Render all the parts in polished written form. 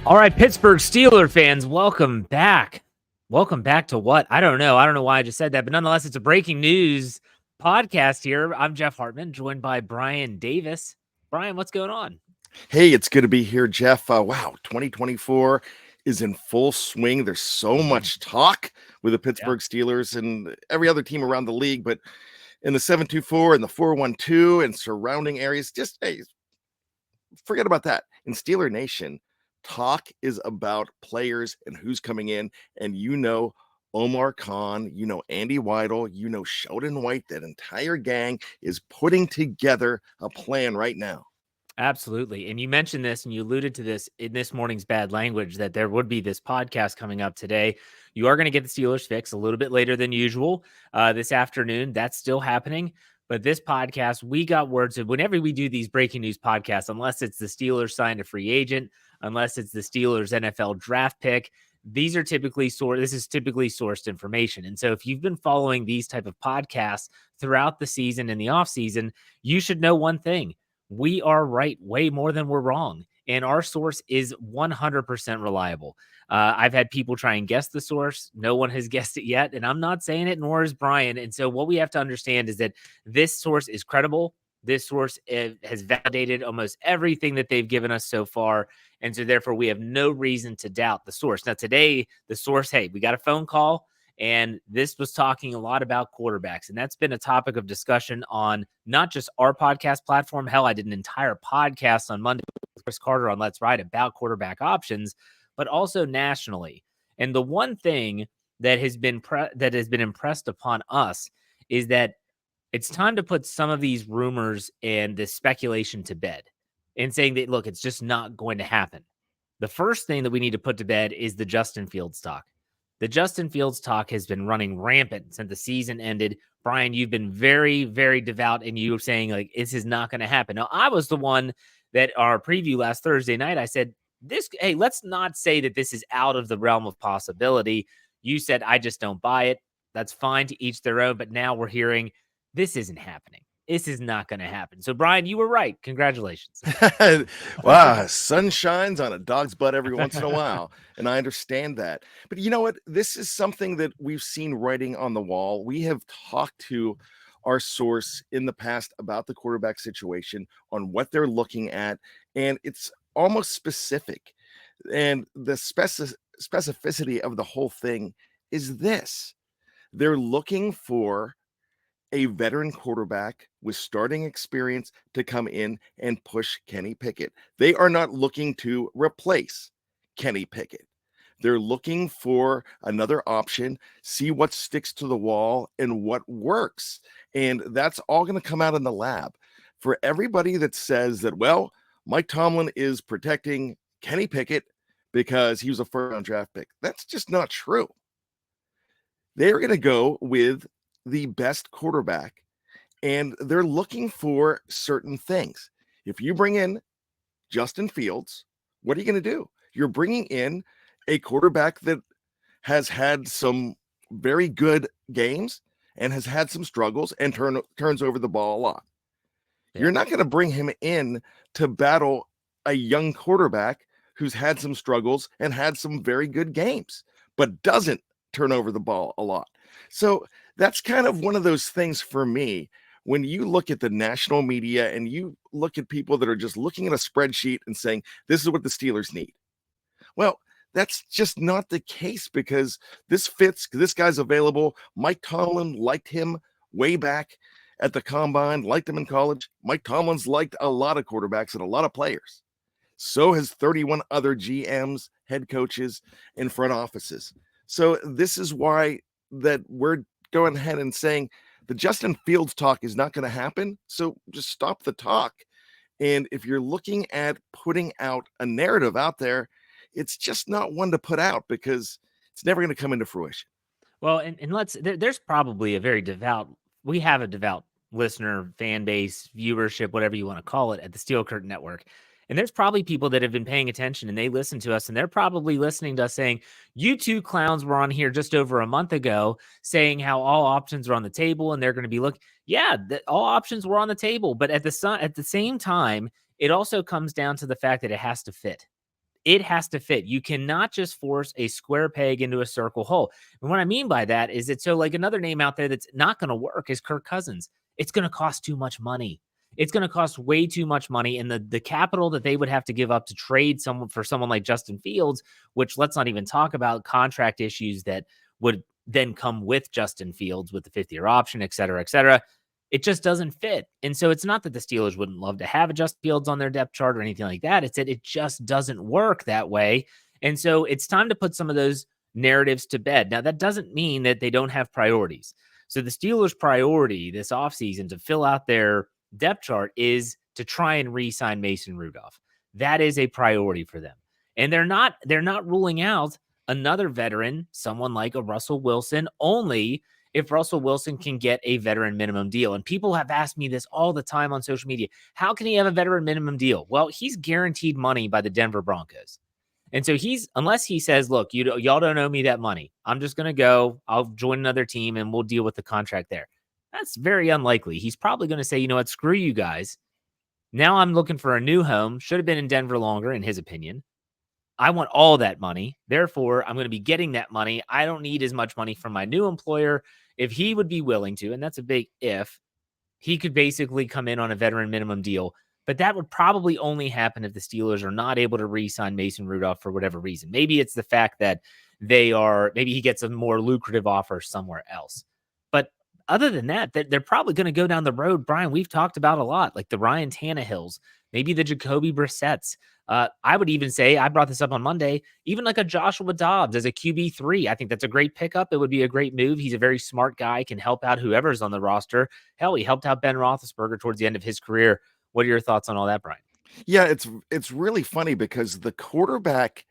All right, Pittsburgh Steelers fans, welcome back. Welcome back to what? I don't know. I don't know why I just said that, but nonetheless, it's a breaking news podcast here. I'm Jeff Hartman, joined by Bryan Davis. Bryan, what's going on? Hey, it's good to be here, Jeff. Wow, 2024 is in full swing. There's so much talk with the Pittsburgh Steelers and every other team around the league, but in the 724 and the 412 and surrounding areas, just hey, forget about that. In Steeler Nation, talk is about players and who's coming in. And Omar Khan, Andy Weidel, Sheldon White, that entire gang is putting together a plan right now. Absolutely. And you mentioned this and you alluded to this in this morning's bad language that there would be this podcast coming up today. You are going to get the Steelers fix a little bit later than usual this afternoon. That's still happening. But this podcast, we got words of whenever we do these breaking news podcasts, unless it's the Steelers signed a free agent, unless it's the Steelers NFL draft pick, this is typically sourced information. And so if you've been following these type of podcasts throughout the season and the off season, you should know one thing. We are right way more than we're wrong. And our source is 100% reliable. I've had people try and guess the source. No one has guessed it yet. And I'm not saying it, nor is Bryan. And so what we have to understand is that this source is credible. This source has validated almost everything that they've given us so far. And so therefore, we have no reason to doubt the source. Now, today, the source, hey, we got a phone call. And this was talking a lot about quarterbacks. And that's been a topic of discussion on not just our podcast platform. Hell, I did an entire podcast on Monday with Chris Carter on Let's Ride about quarterback options, but also nationally. And the one thing that has been impressed upon us is that it's time to put some of these rumors and this speculation to bed and saying that, look, it's just not going to happen. The first thing that we need to put to bed is the Justin Fields talk. The Justin Fields talk has been running rampant since the season ended. Bryan, you've been very, very devout and you were saying like, this is not going to happen. Now, I was the one that our preview last Thursday night, I said, hey, let's not say that this is out of the realm of possibility. You said, I just don't buy it. That's fine, to each their own. But now we're hearing this isn't happening. This is not going to happen. So, Bryan, you were right. Congratulations. Wow, sun shines on a dog's butt every once in a while, and I understand that. But you know what? This is something that we've seen writing on the wall. We have talked to our source in the past about the quarterback situation, on what they're looking at, and it's almost specific. And the specificity of the whole thing is this. They're looking for a veteran quarterback with starting experience to come in and push Kenny Pickett. They are not looking to replace Kenny Pickett. They're looking for another option, see what sticks to the wall and what works. And that's all going to come out in the lab. For everybody that says that, well, Mike Tomlin is protecting Kenny Pickett because he was a first-round draft pick, that's just not true. They're going to go with the best quarterback, and they're looking for certain things. If you bring in Justin Fields, what are you going to do? You're bringing in a quarterback that has had some very good games and has had some struggles and turns over the ball a lot. Yeah. You're not going to bring him in to battle a young quarterback who's had some struggles and had some very good games, but doesn't turn over the ball a lot. So that's kind of one of those things for me. When you look at the national media and you look at people that are just looking at a spreadsheet and saying, this is what the Steelers need. Well, that's just not the case, because this fits. This guy's available. Mike Tomlin liked him way back at the combine, liked him in college. Mike Tomlin's liked a lot of quarterbacks and a lot of players. So has 31 other GMs, head coaches, and front offices. So this is why that we're going ahead and saying the Justin Fields talk is not going to happen. So just stop the talk. And if you're looking at putting out a narrative out there, it's just not one to put out, because it's never going to come into fruition. Well, and there's probably we have a devout listener, fan base, viewership, whatever you want to call it, at the Steel Curtain Network. And there's probably people that have been paying attention and they listen to us, and they're probably listening to us saying, you two clowns were on here just over a month ago saying how all options are on the table and they're going to be looking. Yeah, all options were on the table. But at the same time, it also comes down to the fact that it has to fit. It has to fit. You cannot just force a square peg into a circle hole. And what I mean by that is that, so like another name out there that's not going to work is Kirk Cousins. It's going to cost too much money. It's going to cost way too much money. And the capital that they would have to give up to trade someone for someone like Justin Fields, which let's not even talk about contract issues that would then come with Justin Fields with the 5th-year option, et cetera, et cetera. It just doesn't fit. And so it's not that the Steelers wouldn't love to have a Justin Fields on their depth chart or anything like that. It's that it just doesn't work that way. And so it's time to put some of those narratives to bed. Now, that doesn't mean that they don't have priorities. So the Steelers' priority this offseason to fill out their depth chart is to try and re-sign Mason Rudolph. That is a priority for them. And they're not ruling out another veteran, someone like a Russell Wilson, only if Russell Wilson can get a veteran minimum deal. And people have asked me this all the time on social media. How can he have a veteran minimum deal? Well, he's guaranteed money by the Denver Broncos. And so unless he says, look, y'all don't owe me that money, I'm just going to go, I'll join another team and we'll deal with the contract there. That's very unlikely. He's probably going to say, you know what, screw you guys. Now I'm looking for a new home. Should have been in Denver longer, in his opinion. I want all that money. Therefore, I'm going to be getting that money. I don't need as much money from my new employer. If he would be willing to, and that's a big if, he could basically come in on a veteran minimum deal. But that would probably only happen if the Steelers are not able to re-sign Mason Rudolph for whatever reason. Maybe it's the fact that maybe he gets a more lucrative offer somewhere else. But other than that, they're probably going to go down the road, Brian, we've talked about a lot, like the Ryan Tannehills, maybe the Jacoby Brissetts. I would even say, I brought this up on Monday, even like a Joshua Dobbs as a QB3. I think that's a great pickup. It would be a great move. He's a very smart guy, can help out whoever's on the roster. Hell, he helped out Ben Roethlisberger towards the end of his career. What are your thoughts on all that, Brian? Yeah, it's really funny because the quarterback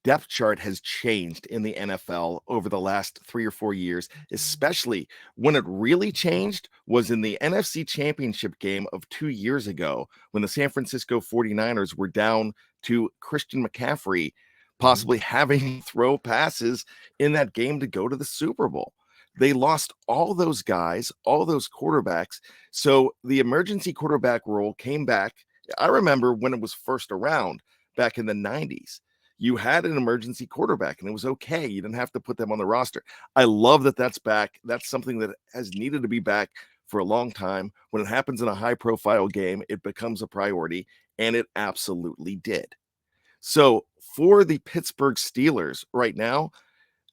depth chart has changed in the NFL over the last 3 or 4 years, especially when it really changed was in the NFC Championship game of 2 years ago when the San Francisco 49ers were down to Christian McCaffrey, possibly having to throw passes in that game to go to the Super Bowl. They lost all those guys, all those quarterbacks. So the emergency quarterback role came back. I remember when it was first around back in the 90s. You had an emergency quarterback and it was okay. You didn't have to put them on the roster. I love that that's back. That's something that has needed to be back for a long time. When it happens in a high profile game, it becomes a priority, and it absolutely did. So for the Pittsburgh Steelers right now,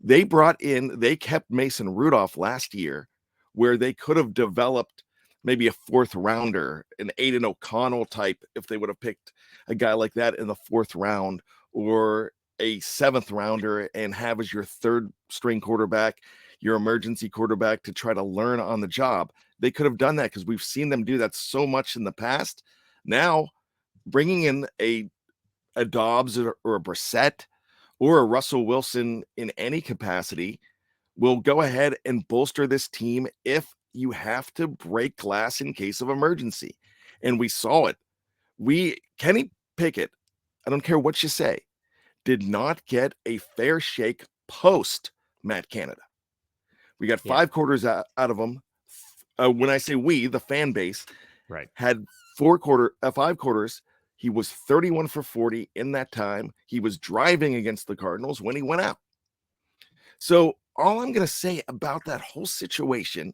they kept Mason Rudolph last year, where they could have developed maybe a 4th rounder, an Aiden O'Connell type, if they would have picked a guy like that in the 4th round, or a 7th rounder and have as your 3rd string quarterback, your emergency quarterback, to try to learn on the job. They could have done that because we've seen them do that so much in the past. Now, bringing in a Dobbs or a Brissett or a Russell Wilson in any capacity will go ahead and bolster this team if you have to break glass in case of emergency. And we saw it. Kenny Pickett, I don't care what you say, did not get a fair shake post Matt Canada. We got 5 quarters out of him. When I say we, the fan base, right, had 5 quarters. He was 31 for 40 in that time. He was driving against the Cardinals when he went out. So all I'm going to say about that whole situation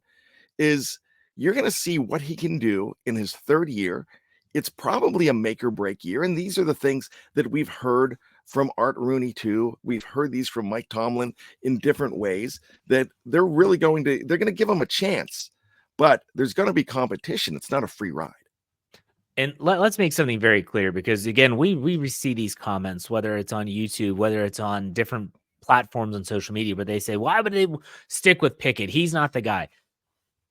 is you're going to see what he can do in his 3rd year. It's probably a make or break year. And these are the things that we've heard from Art Rooney too. We've heard these from Mike Tomlin in different ways, that they're going to give him a chance, but there's going to be competition. It's not a free ride. And let's make something very clear, because again, we see these comments, whether it's on YouTube, whether it's on different platforms on social media, where they say, why would they stick with Pickett? He's not the guy.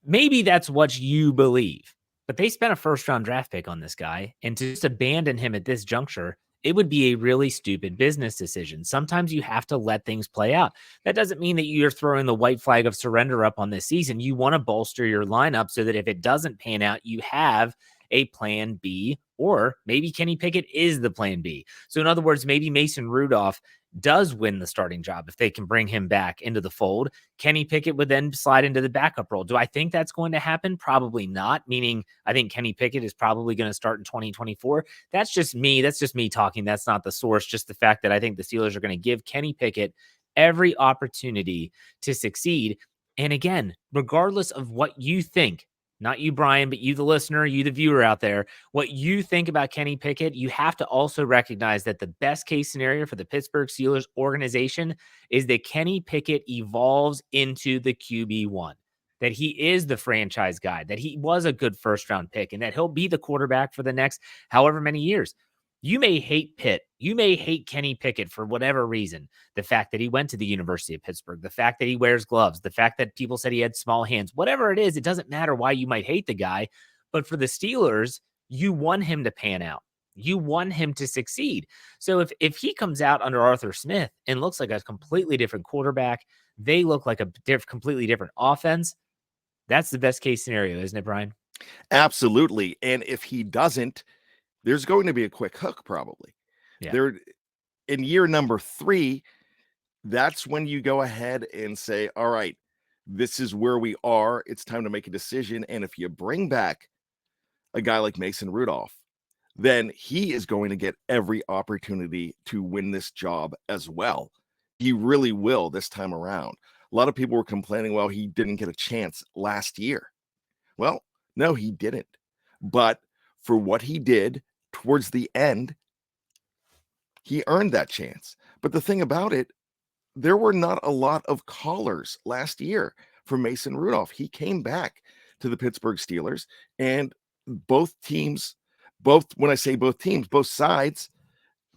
Maybe that's what you believe, but they spent a 1st-round draft pick on this guy, and to just abandon him at this juncture, it would be a really stupid business decision. Sometimes you have to let things play out. That doesn't mean that you're throwing the white flag of surrender up on this season. You want to bolster your lineup so that if it doesn't pan out, you have a plan B, or maybe Kenny Pickett is the plan B. So in other words, maybe Mason Rudolph does win the starting job if they can bring him back into the fold. Kenny Pickett would then slide into the backup role. Do I think that's going to happen? Probably not, meaning I think Kenny Pickett is probably going to start in 2024. That's just me. That's just me talking. That's not the source. Just the fact that I think the Steelers are going to give Kenny Pickett every opportunity to succeed. And again, regardless of what you think, not you, Bryan, but you, the listener, you, the viewer out there, what you think about Kenny Pickett, you have to also recognize that the best case scenario for the Pittsburgh Steelers organization is that Kenny Pickett evolves into the QB1, that he is the franchise guy, that he was a good first-round pick, and that he'll be the quarterback for the next however many years. You may hate Pitt. You may hate Kenny Pickett for whatever reason. The fact that he went to the University of Pittsburgh, the fact that he wears gloves, the fact that people said he had small hands, whatever it is, it doesn't matter why you might hate the guy. But for the Steelers, you want him to pan out. You want him to succeed. So if he comes out under Arthur Smith and looks like a completely different quarterback, they look like a completely different offense, that's the best case scenario, isn't it, Bryan? Absolutely. And if he doesn't, there's going to be a quick hook probably. Yeah. There in year number 3, that's when you go ahead and say, all right, this is where we are. It's time to make a decision. And if you bring back a guy like Mason Rudolph, then he is going to get every opportunity to win this job as well. He really will this time around. A lot of people were complaining, well, he didn't get a chance last year. Well, no, he didn't. But for what he did towards the end, he earned that chance. But the thing about it, there were not a lot of callers last year for Mason Rudolph. He came back to the Pittsburgh Steelers, and both teams, when I say both teams, both sides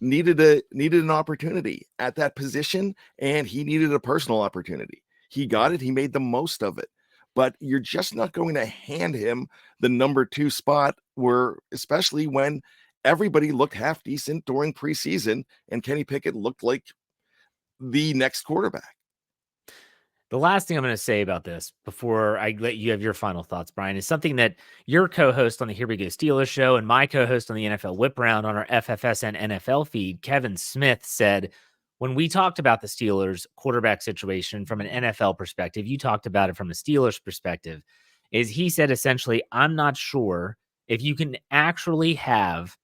needed an opportunity at that position, and he needed a personal opportunity. He got it. He made the most of it. But you're just not going to hand him the number 2 spot, where especially when everybody looked half decent during preseason and Kenny Pickett looked like the next quarterback. The last thing I'm going to say about this before I let you have your final thoughts, Bryan, is something that your co-host on the Here We Go Steelers show and my co-host on the NFL Whip Round on our FFSN NFL feed, Kevin Smith, said when we talked about the Steelers quarterback situation from an NFL perspective, you talked about it from a Steelers perspective, is he said essentially, I'm not sure if you can actually have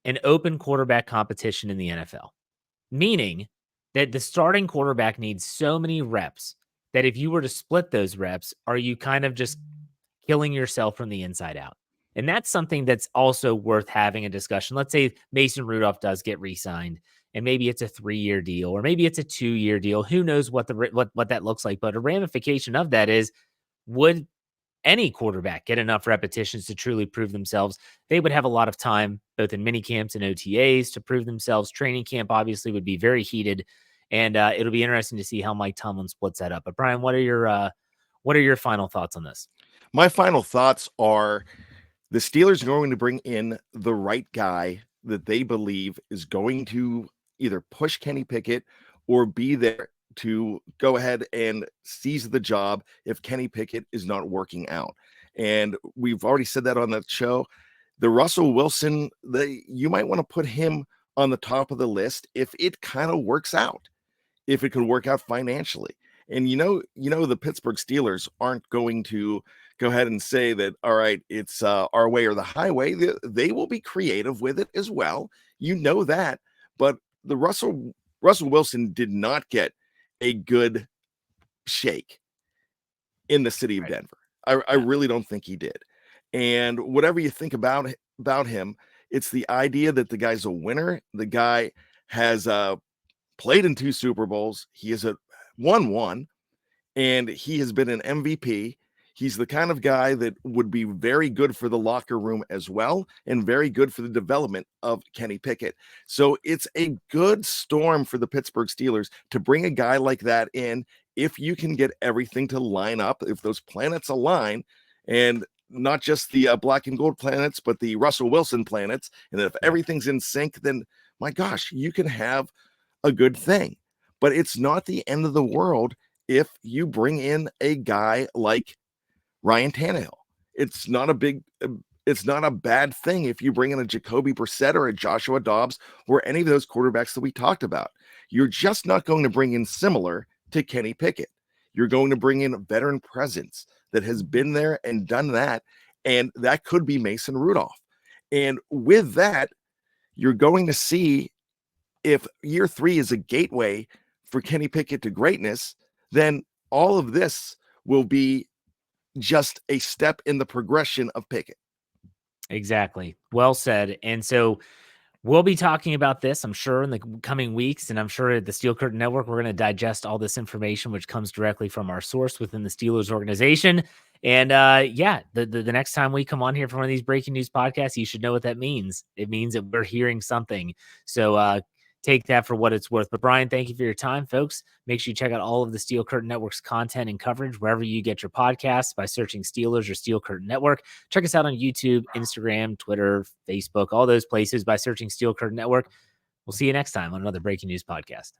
an open quarterback competition in the NFL, meaning that the starting quarterback needs so many reps that if you were to split those reps, are you kind of just killing yourself from the inside out? And that's something that's also worth having a discussion. Let's say Mason Rudolph does get re-signed, and maybe it's a 3-year deal, or maybe it's a 2-year deal. Who knows what that looks like? But a ramification of that is, would any quarterback get enough repetitions to truly prove themselves? They would have a lot of time, both in mini camps and OTAs, to prove themselves. Training camp obviously would be very heated, and it'll be interesting to see how Mike Tomlin splits that up. But Bryan, what are your final thoughts on this? My final thoughts are the Steelers are going to bring in the right guy that they believe is going to either push Kenny Pickett or be there to go ahead and seize the job if Kenny Pickett is not working out. And we've already said that on the show. The Russell Wilson, you might want to put him on the top of the list if it kind of works out, if it could work out financially. And the Pittsburgh Steelers aren't going to go ahead and say that, all right, it's our way or the highway. They will be creative with it as well. You know that. But the Russell Wilson did not get a good shake in the city of Denver. I really don't think he did. And whatever you think about him, it's the idea that the guy's a winner. The guy has played in 2 Super Bowls. He has won 1, and he has been an MVP. He's the kind of guy that would be very good for the locker room as well, and very good for the development of Kenny Pickett. So it's a good storm for the Pittsburgh Steelers to bring a guy like that in. If you can get everything to line up, if those planets align, and not just the black and gold planets, but the Russell Wilson planets, and if everything's in sync, then my gosh, you can have a good thing. But it's not the end of the world if you bring in a guy like Ryan Tannehill. It's not a big It's not a bad thing if you bring in a Jacoby Brissett or a Joshua Dobbs or any of those quarterbacks that we talked about. You're just not going to bring in similar to Kenny Pickett. You're going to bring in a veteran presence that has been there and done that, and that could be Mason Rudolph. And with that, you're going to see if year 3 is a gateway for Kenny Pickett to greatness, then all of this will be just a step in the progression of Pickett. Exactly. Well said. And so we'll be talking about this, I'm sure, in the coming weeks. And I'm sure at the Steel Curtain Network, we're going to digest all this information, which comes directly from our source within the Steelers organization. And the next time we come on here for one of these breaking news podcasts, you should know what that means. It means that we're hearing something. So take that for what it's worth. But Bryan, thank you for your time, folks. Make sure you check out all of the Steel Curtain Network's content and coverage wherever you get your podcasts by searching Steelers or Steel Curtain Network. Check us out on YouTube, Instagram, Twitter, Facebook, all those places by searching Steel Curtain Network. We'll see you next time on another breaking news podcast.